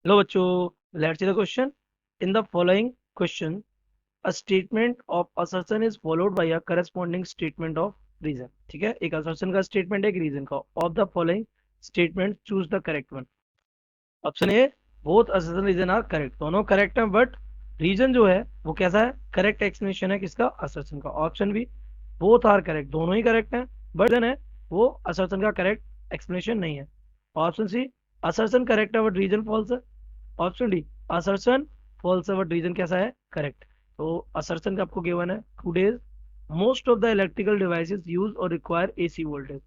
लो बच्चों, let's see the question. In the following question a statement of assertion is followed by a corresponding statement of reason. ठीक है, एक assertion का statement है, एक reason का। Of the following statement choose the correct one. Option A, both assertion reason are correct. दोनों correct हैं, but reason जो है वो कैसा है, करेक्ट एक्सप्लेनेशन है किसका, असर्शन का। Option B, both are correct, दोनों ही करेक्ट हैं, बट रीजन है वो असर्शन का करेक्ट एक्सप्लेनेशन नहीं है। ऑप्शन सी, असर्शन करेक्ट है बट रीजन फॉल्स है। ऑप्शन डी, असर्शन फॉल्स है बट रीजन कैसा है, करेक्ट। तो असर्शन का आपको गिवन है, today's most of the electrical devices use और रिक्वायर एसी वोल्टेज।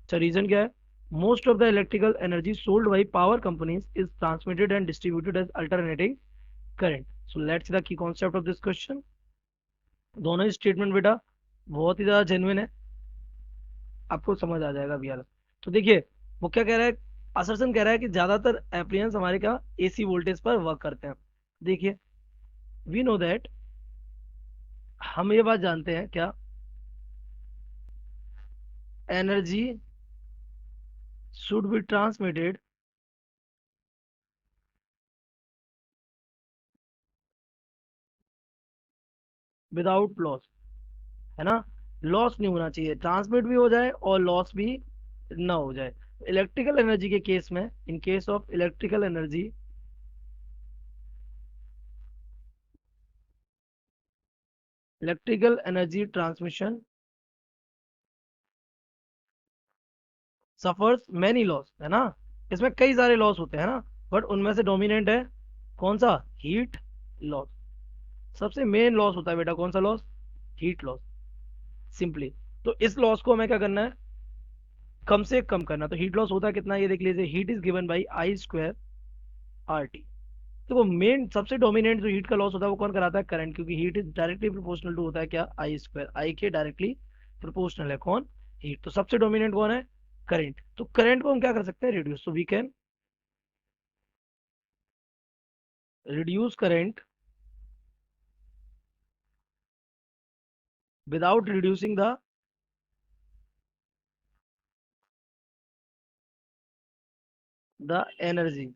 अच्छा, रीजन क्या है, most of the electrical energy sold by power companies is transmitted and distributed as alternating current. So let's see the key concept of this question. दोनों ही statement बेटा बहुत ही ज्यादा genuine है, आपको समझ आ जाएगा अभी यार। तो देखिए, वो क्या कह रहा है, असर्शन कह रहा है कि ज्यादातर एप्लियंस हमारे क्या, एसी वोल्टेज पर वर्क करते हैं। देखिए, वी नो दैट, हम ये बात जानते हैं क्या, energy should be transmitted without loss, है ना। लॉस नहीं होना चाहिए, ट्रांसमिट भी हो जाए और लॉस भी ना हो जाए। इलेक्ट्रिकल एनर्जी के केस में, in case of electrical energy, electrical energy transmission suffers many loss, है ना। इसमें कई सारे लॉस होते हैं ना, बट उनमें से डोमिनेंट है कौन सा, हीट लॉस। सबसे मेन लॉस होता है बेटा कौन सा लॉस, हीट लॉस, सिंपली। तो इस लॉस को हमें क्या करना है, कम से कम करना। तो हीट लॉस होता है कितना, ये देख लीजिए, heat is given by I square R T. देखो, मेन सबसे डोमिनेंट जो हीट का लॉस होता है वो कौन कराता है, करंट, क्योंकि heat is directly proportional to होता है क्या, आई स्क्वायर, आई के डायरेक्टली प्रोपोर्शनल है कौन, हीट। तो सबसे डोमिनेंट कौन है, करंट। तो करंट को हम क्या कर सकते हैं, रिड्यूस। तो we can reduce current without reducing the energy.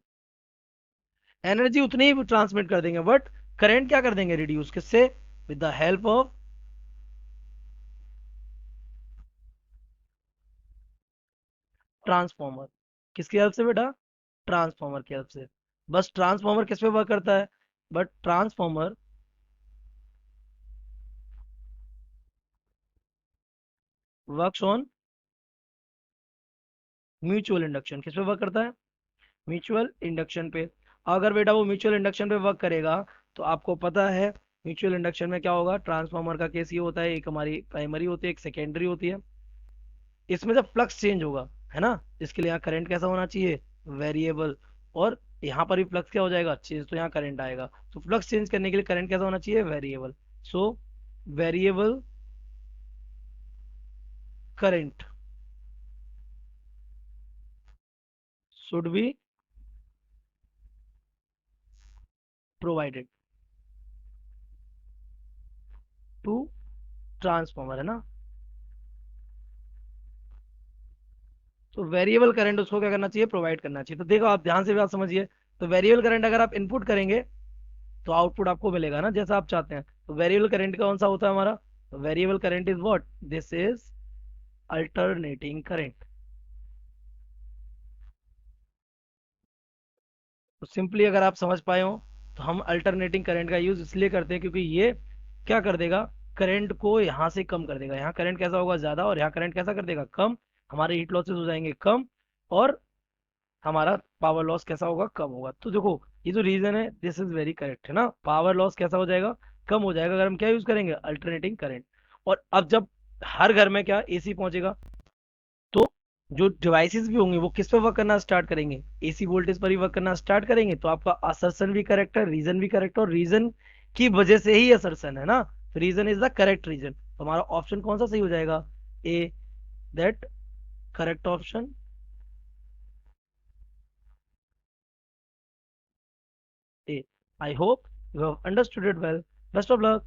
Energy उतनी ही ट्रांसमिट कर देंगे, बट करंट क्या कर देंगे, रिड्यूस। किससे, with the help of transformer. किसकी हेल्प से बेटा, ट्रांसफॉर्मर की हेल्प से। बस ट्रांसफॉर्मर किस पे वर्क करता है, but transformer works on mutual induction. किस पे वर्क करता है, म्यूचुअल इंडक्शन पे। अगर बेटा वो म्यूचुअल इंडक्शन पे वर्क करेगा, तो आपको पता है म्यूचुअल इंडक्शन में क्या होगा, ट्रांसफार्मर का केस ये होता है, एक हमारी प्राइमरी होती है, एक सेकेंडरी होती है। इसमें जब फ्लक्स चेंज होगा, है ना, इसके लिए यहाँ करंट कैसा होना चाहिए, वेरिएबल। और यहाँ पर भी फ्लक्स क्या हो जाएगा, चेंज, तो यहाँ करंट आएगा। तो फ्लक्स चेंज करने के लिए करंट कैसा होना चाहिए, variable. So variable current should be provided to transformer, है ना। तो वेरिएबल करंट उसको क्या करना चाहिए, प्रोवाइड करना चाहिए। तो देखो, आप ध्यान से बात समझिए। तो वेरिएबल करंट अगर आप इनपुट करेंगे तो आउटपुट आपको मिलेगा ना, जैसा आप चाहते हैं। तो वेरिएबल करंट कौन सा होता है हमारा, variable current is what, this is alternating current. तो सिंपली अगर आप समझ पाए हो, तो हम अल्टरनेटिंग करंट का यूज इसलिए करते हैं क्योंकि ये क्या कर देगा, करंट को यहाँ से कम कर देगा। यहाँ करंट कैसा होगा, ज्यादा, और यहाँ करंट कैसा कर देगा, कम। हमारे हीट लॉसेस हो जाएंगे कम, और हमारा पावर लॉस कैसा होगा, कम होगा। तो देखो, ये जो रीजन है दिस इज वेरी करेक्ट, है ना। पावर लॉस कैसा हो जाएगा, कम हो जाएगा, अगर हम क्या यूज करेंगे, अल्टरनेटिंग करंट। और अब जब हर घर में क्या एसी पहुंचेगा, तो जो डिवाइसेस भी होंगे वो किस पे वर्क करना स्टार्ट करेंगे, एसी वोल्टेज पर ही वर्क करना स्टार्ट करेंगे। तो आपका असर्शन भी करेक्ट है, रीजन भी करेक्ट है, और रीजन की वजह से ही असर्शन, है ना। Reason is the correct reason. तो हमारा ऑप्शन कौन सा सही हो जाएगा, A, that correct option, A. I hope you have understood it well. Best of luck.